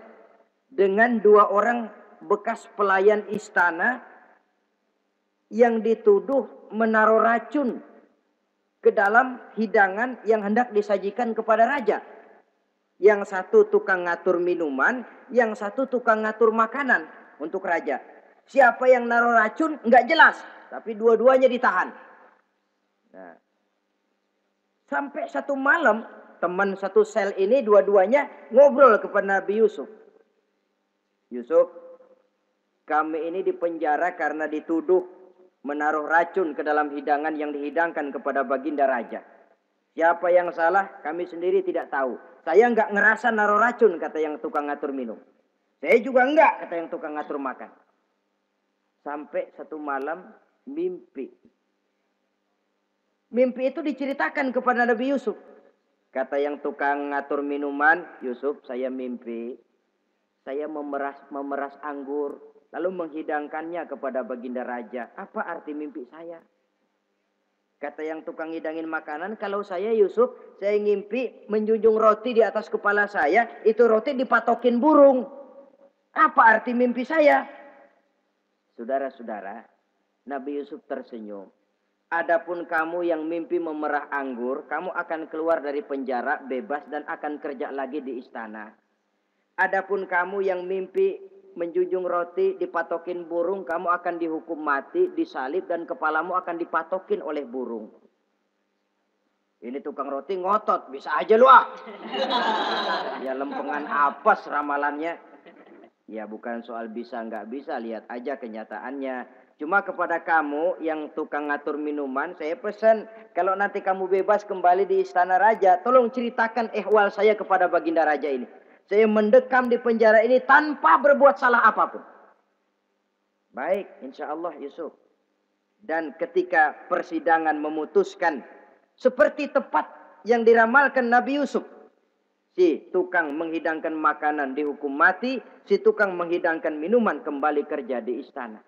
Speaker 1: dengan 2 orang bekas pelayan istana yang dituduh menaruh racun ke dalam hidangan yang hendak disajikan kepada raja. Yang satu tukang ngatur minuman, yang satu tukang ngatur makanan untuk raja. Siapa yang naruh racun nggak jelas, tapi dua-duanya ditahan. Nah, sampai satu malam teman satu sel ini dua-duanya ngobrol kepada Nabi Yusuf. Yusuf, kami ini dipenjara karena dituduh menaruh racun ke dalam hidangan yang dihidangkan kepada baginda raja. Siapa yang salah kami sendiri tidak tahu. Saya enggak ngerasa naruh racun, kata yang tukang ngatur minum. Saya juga enggak, kata yang tukang ngatur makan. Sampai satu malam mimpi. Mimpi itu diceritakan kepada Nabi Yusuf. Kata yang tukang ngatur minuman, Yusuf, saya mimpi. Saya memeras anggur, lalu menghidangkannya kepada baginda raja. Apa arti mimpi saya? Kata yang tukang hidangin makanan, kalau saya Yusuf, saya ngimpi menjunjung roti di atas kepala saya, itu roti dipatokin burung. Apa arti mimpi saya? Saudara-saudara, Nabi Yusuf tersenyum. Adapun kamu yang mimpi memerah anggur, kamu akan keluar dari penjara bebas dan akan kerja lagi di istana. Adapun kamu yang mimpi menjunjung roti dipatokin burung, kamu akan dihukum mati, disalib dan kepalamu akan dipatokin oleh burung. Ini tukang roti ngotot, bisa aja lu ah. Ya lempengan apes ramalannya. Ya bukan soal bisa nggak bisa, lihat aja kenyataannya. Cuma kepada kamu yang tukang ngatur minuman, saya pesan kalau nanti kamu bebas kembali di istana raja, tolong ceritakan ehwal saya kepada baginda raja ini. Saya mendekam di penjara ini tanpa berbuat salah apapun. Baik, insya Allah Yusuf. Dan ketika persidangan memutuskan seperti tepat yang diramalkan Nabi Yusuf. Si tukang menghidangkan makanan dihukum mati, si tukang menghidangkan minuman kembali kerja di istana.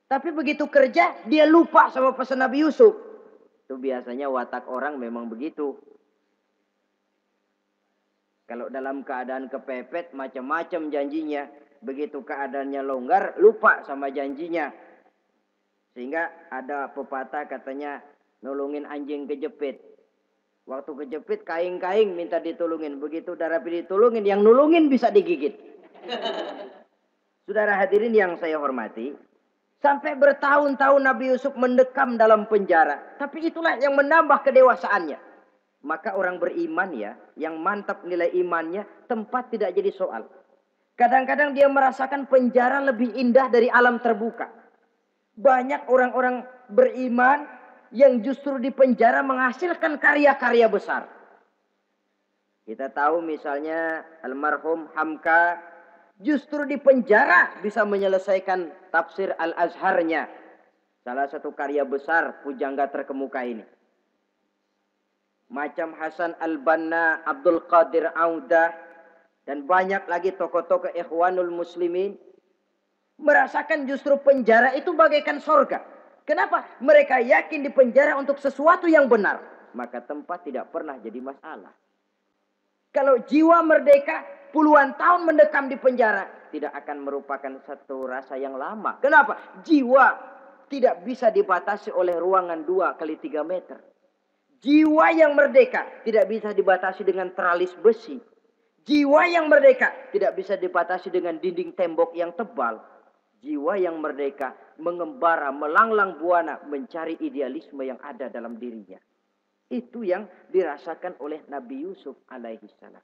Speaker 1: Tapi begitu kerja, dia lupa sama pesan Nabi Yusuf. Itu biasanya watak orang memang begitu. Kalau dalam keadaan kepepet, macam-macam janjinya. Begitu keadaannya longgar, lupa sama janjinya. Sehingga ada pepatah katanya, nolongin anjing kejepit. Waktu kejepit, kaing-kaing minta ditolongin. Begitu udah rapi ditolongin, yang nulungin bisa digigit. Saudara hadirin yang saya hormati, sampai bertahun-tahun Nabi Yusuf mendekam dalam penjara. Tapi itulah yang menambah kedewasaannya. Maka orang beriman ya, yang mantap nilai imannya, tempat tidak jadi soal. Kadang-kadang dia merasakan penjara lebih indah dari alam terbuka. Banyak orang-orang beriman yang justru di penjara menghasilkan karya-karya besar. Kita tahu misalnya almarhum Hamka justru di penjara bisa menyelesaikan tafsir Al-Azharnya. Salah satu karya besar pujangga terkemuka ini. Macam Hasan Al-Banna, Abdul Qadir Audah, dan banyak lagi tokoh-tokoh Ikhwanul Muslimin merasakan justru penjara itu bagaikan sorga. Kenapa? Mereka yakin di penjara untuk sesuatu yang benar. Maka tempat tidak pernah jadi masalah. Kalau jiwa merdeka puluhan tahun mendekam di penjara, tidak akan merupakan satu rasa yang lama. Kenapa? Jiwa tidak bisa dibatasi oleh ruangan 2 kali 3 meter. Jiwa yang merdeka tidak bisa dibatasi dengan teralis besi. Jiwa yang merdeka tidak bisa dibatasi dengan dinding tembok yang tebal. Jiwa yang merdeka mengembara, melanglang buana, mencari idealisme yang ada dalam dirinya. Itu yang dirasakan oleh Nabi Yusuf alaihi salam.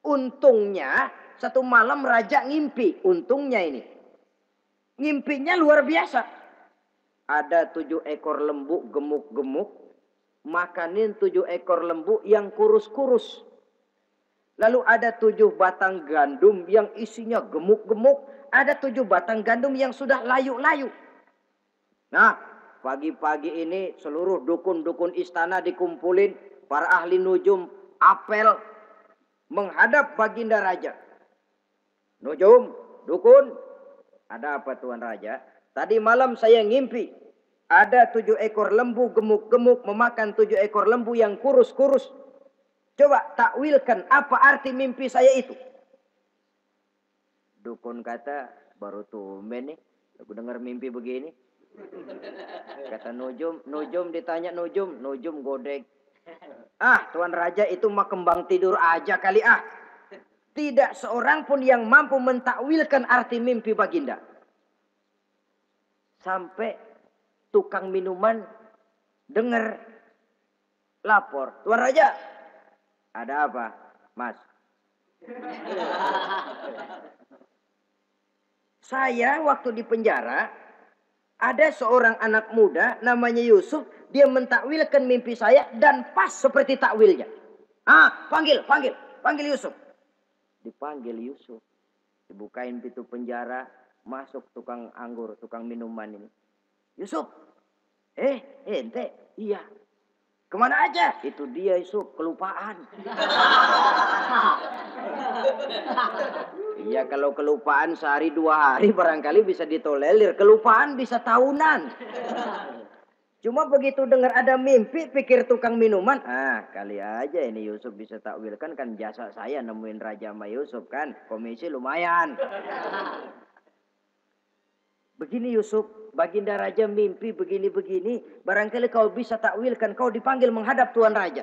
Speaker 1: Untungnya satu malam raja ngimpi. Untungnya ini. Ngimpinya luar biasa. Ada 7 ekor lembu gemuk-gemuk. Makanin 7 ekor lembu yang kurus-kurus. Lalu ada 7 batang gandum yang isinya gemuk-gemuk. Ada 7 batang gandum yang sudah layu-layu. Nah, pagi-pagi ini seluruh dukun-dukun istana dikumpulin. Para ahli nujum apel menghadap baginda raja. Nujum, dukun, ada apa Tuan Raja? Tadi malam saya ngimpi. Ada 7 ekor lembu gemuk-gemuk memakan 7 ekor lembu yang kurus-kurus. Coba takwilkan apa arti mimpi saya itu. Dukun kata, baru tumben nih. Aku dengar mimpi begini. Kata Nujum ditanya Nujum godek. Ah, Tuan Raja itu mah kembang tidur aja kali ah. Tidak seorang pun yang mampu mentakwilkan arti mimpi baginda. Sampai tukang minuman dengar lapor. Tuan Raja, ada apa, Mas? Saya waktu di penjara, ada seorang anak muda namanya Yusuf. Dia mentakwilkan mimpi saya dan pas seperti takwilnya. Ah, panggil Yusuf. Dipanggil Yusuf. Dibukain pintu penjara, masuk tukang anggur, tukang minuman ini. Yusuf, ente, iya. Kemana aja? Itu dia Yusuf, kelupaan. Iya, kalau kelupaan sehari 2 hari barangkali bisa ditolerir. Kelupaan bisa tahunan. Cuma begitu dengar ada mimpi, pikir tukang minuman. Ah, kali aja ini Yusuf bisa takwilkan, kan jasa saya nemuin Raja sama Yusuf kan. Komisi lumayan. Begini Yusuf, baginda raja mimpi begini-begini. Barangkali kau bisa takwilkan, kau dipanggil menghadap Tuan Raja.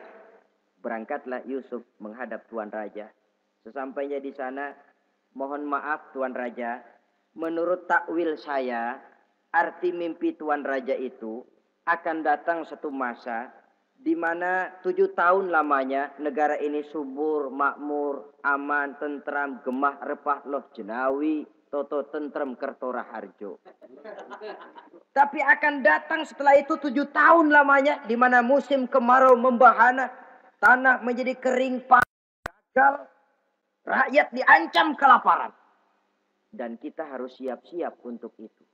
Speaker 1: Berangkatlah Yusuf menghadap Tuan Raja. Sesampainya di sana, mohon maaf Tuan Raja. Menurut takwil saya, arti mimpi Tuan Raja itu akan datang satu masa di mana 7 tahun lamanya negara ini subur, makmur, aman, tentram, gemah, repah, loh jenawi, toto tentrem kertora harjo. Tapi akan datang setelah itu 7 tahun lamanya di mana musim kemarau membahana, tanah menjadi kering, gagal, rakyat diancam kelaparan. Dan kita harus siap-siap untuk itu.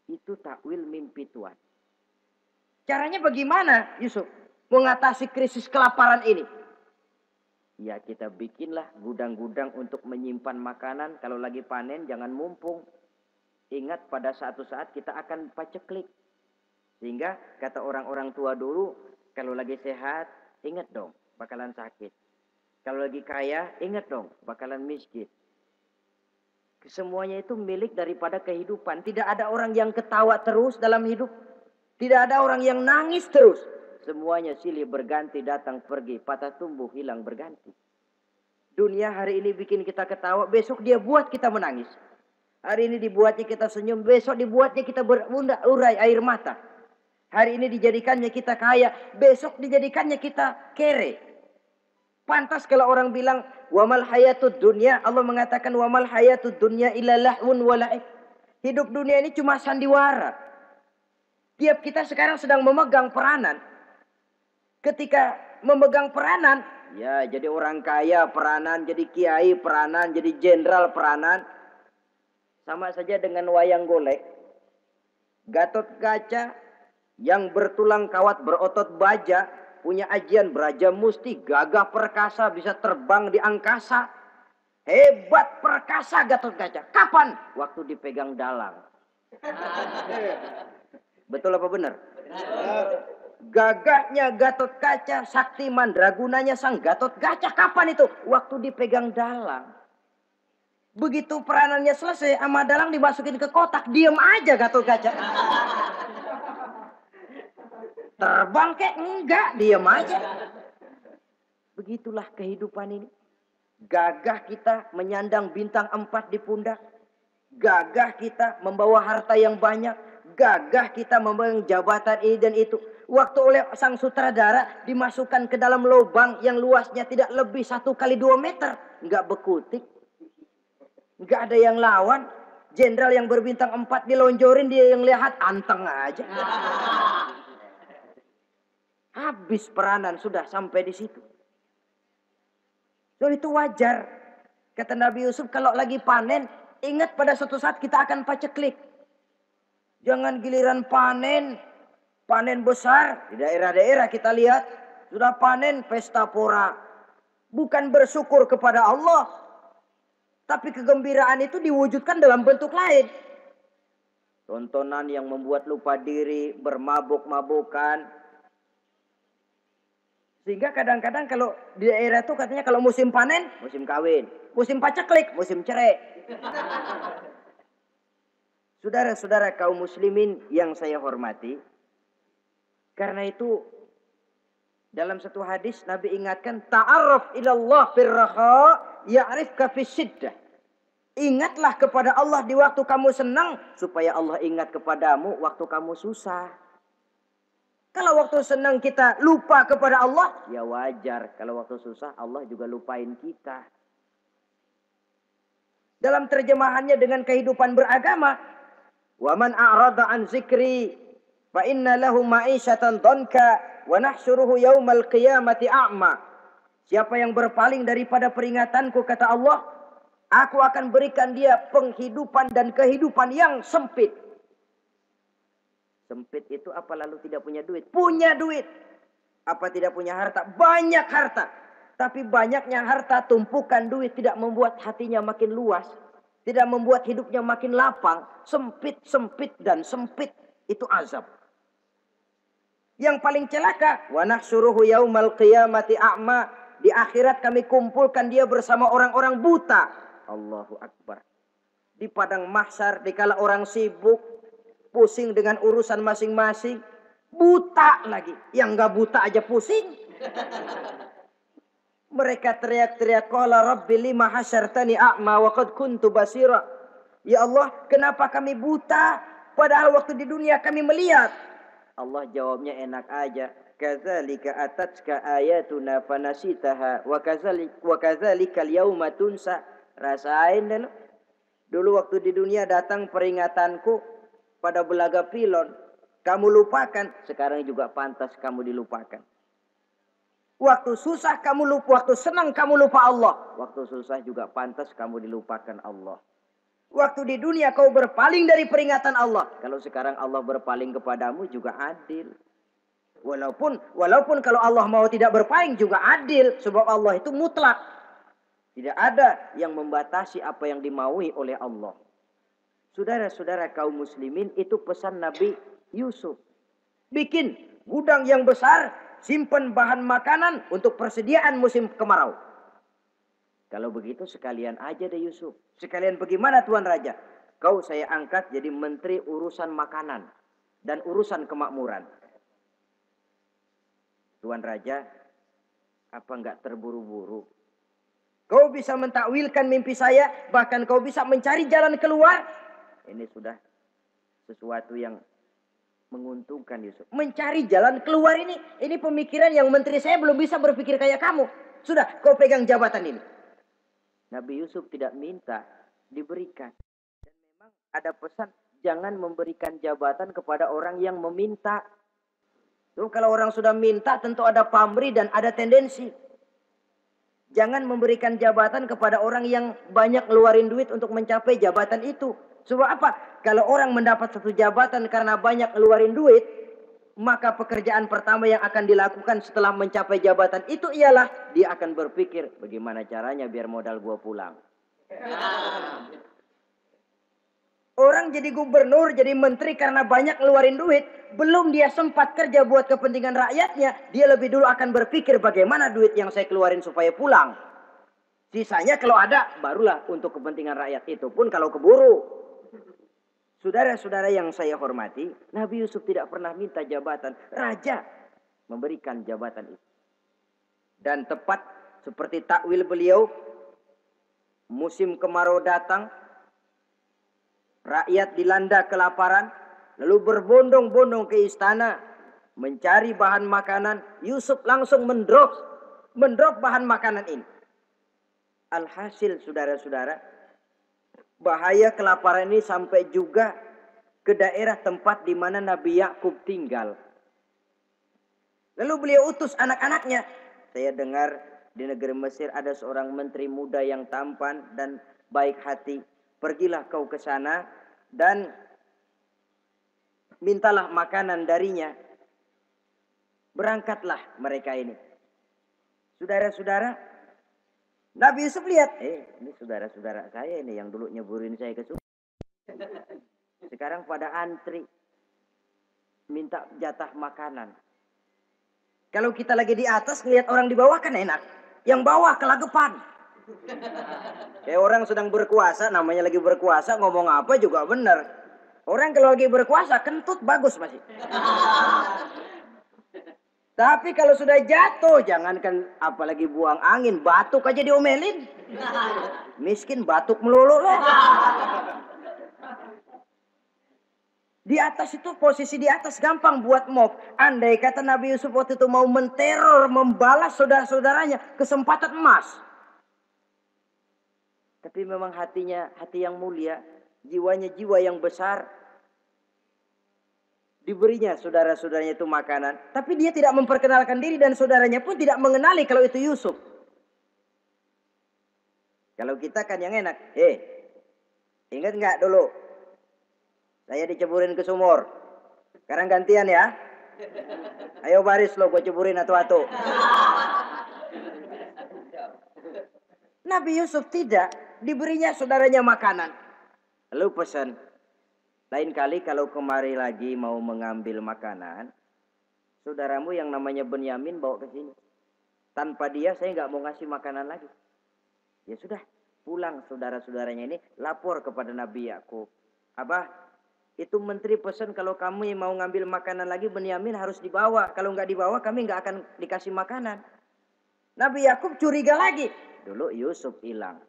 Speaker 1: Itu takwil mimpi Tuhan. Caranya bagaimana Yusuf mengatasi krisis kelaparan ini? Ya kita bikinlah gudang-gudang untuk menyimpan makanan. Kalau lagi panen jangan mumpung. Ingat pada suatu saat kita akan paceklik. Sehingga kata orang-orang tua dulu, kalau lagi sehat ingat dong bakalan sakit. Kalau lagi kaya ingat dong bakalan miskin. Semuanya itu milik daripada kehidupan. Tidak ada orang yang ketawa terus dalam hidup. Tidak ada orang yang nangis terus. Semuanya silih berganti, datang pergi, patah tumbuh, hilang berganti. Dunia hari ini bikin kita ketawa, besok dia buat kita menangis. Hari ini dibuatnya kita senyum, besok dibuatnya kita berurai air mata. Hari ini dijadikannya kita kaya, besok dijadikannya kita kere. Pantas kalau orang bilang, wamal hayatud dunya, Allah mengatakan wamal hayatud dunya illa lahun wala'ib. Hidup dunia ini cuma sandiwara. Tiap kita sekarang sedang memegang peranan. Ketika memegang peranan, ya jadi orang kaya peranan, jadi kiai peranan, jadi jenderal peranan. Sama saja dengan wayang golek. Gatot Kaca yang bertulang kawat berotot baja, punya ajian beraja musti, gagah perkasa, bisa terbang di angkasa. Hebat perkasa Gatot Kaca. Kapan? Waktu dipegang dalang. Betul apa benar? Gagahnya Gatot Kaca, sakti mandragunanya sang Gatot Kaca. Kapan itu? Waktu dipegang dalang. Begitu peranannya selesai, sama dalang dimasukin ke kotak, diem aja Gatot Kaca. Terbang kek? Enggak, diem aja. Begitulah kehidupan ini. Gagah kita menyandang bintang 4 di pundak. Gagah kita membawa harta yang banyak. Gagah kita membawa jabatan ini dan itu. Waktu oleh sang sutradara dimasukkan ke dalam lubang yang luasnya tidak lebih 1 kali 2 meter. Enggak bekutik. Enggak ada yang lawan. Jenderal yang berbintang 4 dilonjorin, dia yang lihat anteng aja. Habis peranan sudah sampai di situ. So itu wajar. Kata Nabi Yusuf, kalau lagi panen, ingat pada suatu saat kita akan paceklik. Jangan giliran panen besar. Di daerah-daerah kita lihat, sudah panen pesta pora. Bukan bersyukur kepada Allah. Tapi kegembiraan itu diwujudkan dalam bentuk lain. Tontonan yang membuat lupa diri, bermabuk-mabukan. Sehingga kadang-kadang kalau di daerah itu katanya kalau musim panen, musim kawin. Musim paceklik, musim cerai. Saudara-saudara kaum muslimin yang saya hormati. Karena itu dalam satu hadis Nabi ingatkan, ta'arraf ilallah firraha ya'rifka fisyiddah. Ingatlah kepada Allah di waktu kamu senang, supaya Allah ingat kepadamu waktu kamu susah. Kalau waktu senang kita lupa kepada Allah, ya wajar. Kalau waktu susah Allah juga lupain kita. Dalam terjemahannya dengan kehidupan beragama, wa man a'rada an zikri fa inna lahu ma'isyatan dhanka wa nahsyuruhu yaumal qiyamati a'ma. Siapa yang berpaling daripada peringatanku, kata Allah, aku akan berikan dia penghidupan dan kehidupan yang sempit. Sempit itu apa lalu tidak punya duit? Punya duit. Apa tidak punya harta? Banyak harta. Tapi banyaknya harta, tumpukan duit tidak membuat hatinya makin luas. Tidak membuat hidupnya makin lapang. Sempit, sempit, dan sempit. Itu azab. Yang paling celaka, wa nahsyuruhu yaumal qiyamati a'ma. Di akhirat kami kumpulkan dia bersama orang-orang buta. Allahu Akbar. Di padang mahsyar, dikala orang sibuk, pusing dengan urusan masing-masing. Buta lagi. Yang gak buta aja pusing. Mereka teriak-teriak, qala rabbi lima hasyartani a'ma wa qad kuntu basira. Ya Allah, kenapa kami buta? Padahal waktu di dunia kami melihat. Allah jawabnya enak aja. Kadzalika atatka ayatuna fanasitaha wa kadzalika al-yauma tunsa. Rasain dulu. Dulu waktu di dunia datang peringatanku pada belaga pilon, kamu lupakan, sekarang juga pantas kamu dilupakan. Waktu susah kamu lupa, waktu senang kamu lupa Allah. Waktu susah juga pantas kamu dilupakan Allah. Waktu di dunia kau berpaling dari peringatan Allah. Kalau sekarang Allah berpaling kepadamu juga adil. Walaupun kalau Allah mau tidak berpaling juga adil. Sebab Allah itu mutlak. Tidak ada yang membatasi apa yang dimaui oleh Allah. Saudara-saudara kaum muslimin, itu pesan Nabi Yusuf. Bikin gudang yang besar, simpan bahan makanan untuk persediaan musim kemarau. Kalau begitu sekalian aja deh Yusuf. Sekalian bagaimana Tuan Raja? Kau saya angkat jadi menteri urusan makanan dan urusan kemakmuran. Tuan Raja, apa enggak terburu-buru? Kau bisa mentakwilkan mimpi saya, bahkan kau bisa mencari jalan keluar. Ini sudah sesuatu yang menguntungkan Yusuf. Mencari jalan keluar ini pemikiran yang menteri saya belum bisa berpikir kayak kamu. Sudah, kau pegang jabatan ini. Nabi Yusuf tidak minta, diberikan. Dan memang ada pesan, jangan memberikan jabatan kepada orang yang meminta. Tuh, kalau orang sudah minta tentu ada pamrih dan ada tendensi. Jangan memberikan jabatan kepada orang yang banyak ngeluarin duit untuk mencapai jabatan itu. Sebab apa? Kalau orang mendapat satu jabatan karena banyak ngeluarin duit, maka pekerjaan pertama yang akan dilakukan setelah mencapai jabatan itu ialah dia akan berpikir bagaimana caranya biar modal gua pulang. Orang jadi gubernur, jadi menteri karena banyak ngeluarin duit. Belum dia sempat kerja buat kepentingan rakyatnya. Dia lebih dulu akan berpikir bagaimana duit yang saya keluarin supaya pulang. Sisanya kalau ada, barulah untuk kepentingan rakyat. Itu pun kalau keburu. Saudara-saudara yang saya hormati, Nabi Yusuf tidak pernah minta jabatan. Raja memberikan jabatan itu. Dan tepat seperti takwil beliau, musim kemarau datang, rakyat dilanda kelaparan, lalu berbondong-bondong ke istana mencari bahan makanan. Yusuf langsung mendrop bahan makanan ini. Alhasil saudara-saudara, bahaya kelaparan ini sampai juga ke daerah tempat di mana Nabi Yakub tinggal. Lalu beliau utus anak-anaknya. Saya dengar di negeri Mesir ada seorang menteri muda yang tampan dan baik hati. Pergilah kau ke sana dan mintalah makanan darinya. Berangkatlah mereka ini. Saudara-saudara, Nabi Yusuf lihat, ini saudara-saudara saya ini yang dulu nyeburin saya ke sungai. Sekarang pada antri minta jatah makanan. Kalau kita lagi di atas ngelihat orang di bawah kan enak. Yang bawah kelagepan. Kayak orang sedang berkuasa, namanya lagi berkuasa, ngomong apa juga benar. Orang kalau lagi berkuasa kentut bagus masih. Tapi kalau sudah jatuh, jangankan apalagi buang angin, batuk aja diomelin. Miskin batuk melulu loh. Di atas itu, posisi di atas gampang buat mob. Andai kata Nabi Yusuf waktu itu mau menteror, membalas saudara-saudaranya, kesempatan emas. Tapi memang hatinya, hati yang mulia, jiwanya jiwa yang besar. Diberinya saudara-saudaranya itu makanan. Tapi dia tidak memperkenalkan diri dan saudaranya pun tidak mengenali kalau itu Yusuf. Kalau kita kan yang enak. Ingat nggak dulu? Saya diceburin ke sumur. Sekarang gantian ya. Ayo baris lo, gue ceburin atu-atu. Nabi Yusuf tidak. Diberinya saudaranya makanan. Lalu pesan. Lain kali kalau kemari lagi mau mengambil makanan, saudaramu yang namanya Benyamin bawa ke sini. Tanpa dia saya nggak mau ngasih makanan lagi. Ya sudah, pulang saudara-saudaranya ini lapor kepada Nabi Yakub. Abah, itu menteri pesan kalau kamu mau ngambil makanan lagi Benyamin harus dibawa. Kalau nggak dibawa kami nggak akan dikasih makanan. Nabi Yakub curiga lagi. Dulu Yusuf hilang.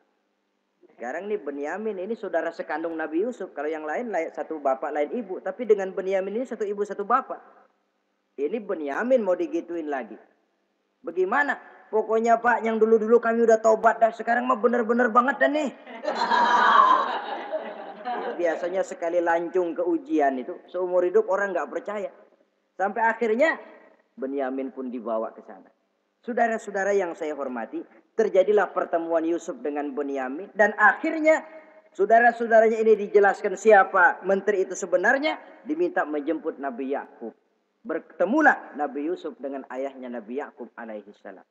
Speaker 1: Sekarang nih Benyamin ini saudara sekandung Nabi Yusuf. Kalau yang lain satu bapak lain ibu. Tapi dengan Benyamin ini satu ibu satu bapak. Ini Benyamin mau digituin lagi. Bagaimana? Pokoknya Pak yang dulu-dulu kami udah tobat dah. Sekarang mah bener-bener banget dah nih. Biasanya sekali lancung ke ujian itu. Seumur hidup orang gak percaya. Sampai akhirnya Benyamin pun dibawa ke sana. Saudara-saudara yang saya hormati. Terjadilah pertemuan Yusuf dengan Benyamin. Dan akhirnya saudara-saudaranya ini dijelaskan siapa menteri itu sebenarnya. Diminta menjemput Nabi Yakub. Bertemulah Nabi Yusuf dengan ayahnya Nabi Yakub alaihi salam.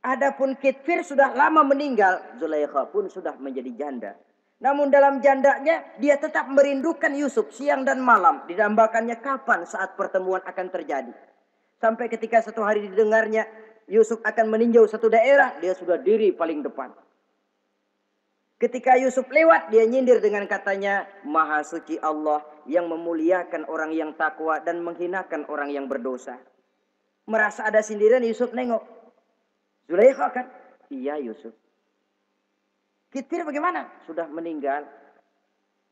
Speaker 1: Adapun Kitfir sudah lama meninggal. Zulaikha pun sudah menjadi janda. Namun dalam jandanya dia tetap merindukan Yusuf siang dan malam. Didambakannya kapan saat pertemuan akan terjadi. Sampai ketika satu hari didengarnya Yusuf akan meninjau satu daerah. Dia sudah diri paling depan. Ketika Yusuf lewat dia nyindir dengan katanya. Maha suci Allah yang memuliakan orang yang takwa dan menghinakan orang yang berdosa. Merasa ada sindiran Yusuf nengok. Zulaikha kan? Iya Yusuf. Kitfir bagaimana? Sudah meninggal.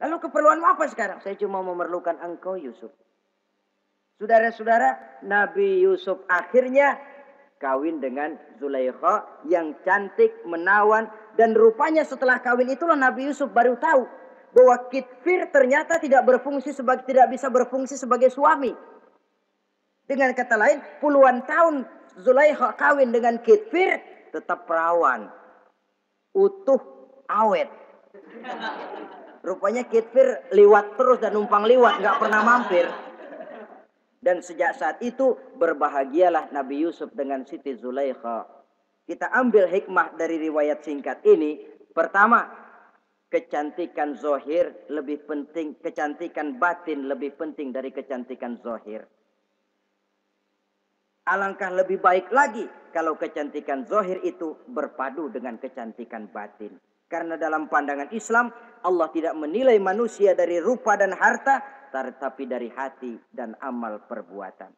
Speaker 1: Lalu keperluanmu apa sekarang? Saya cuma memerlukan engkau Yusuf. Saudara-saudara, Nabi Yusuf akhirnya kawin dengan Zulaikha yang cantik, menawan. Dan rupanya setelah kawin itulah Nabi Yusuf baru tahu bahwa Kitfir ternyata tidak bisa berfungsi sebagai suami. Dengan kata lain, puluhan tahun Zulaikha kawin dengan Kitfir tetap perawan. Utuh, awet. Rupanya Kitfir liwat terus dan numpang liwat, nggak pernah mampir. Dan sejak saat itu berbahagialah Nabi Yusuf dengan Siti Zulaikha. Kita ambil hikmah dari riwayat singkat ini Pertama, kecantikan zohir lebih penting, kecantikan batin lebih penting dari kecantikan zohir. Alangkah lebih baik lagi kalau kecantikan zohir itu berpadu dengan kecantikan batin. Karena dalam pandangan Islam, Allah tidak menilai manusia dari rupa dan harta, tetapi dari hati dan amal perbuatan.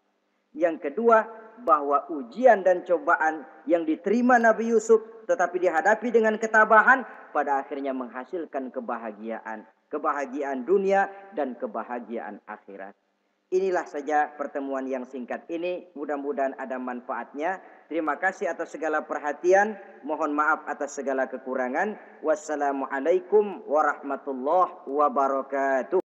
Speaker 1: Yang kedua, bahwa ujian dan cobaan yang diterima Nabi Yusuf tetapi dihadapi dengan ketabahan, pada akhirnya menghasilkan kebahagiaan. Kebahagiaan dunia dan kebahagiaan akhirat. Inilah saja pertemuan yang singkat ini. Mudah-mudahan ada manfaatnya. Terima kasih atas segala perhatian. Mohon maaf atas segala kekurangan. Wassalamualaikum warahmatullahi wabarakatuh.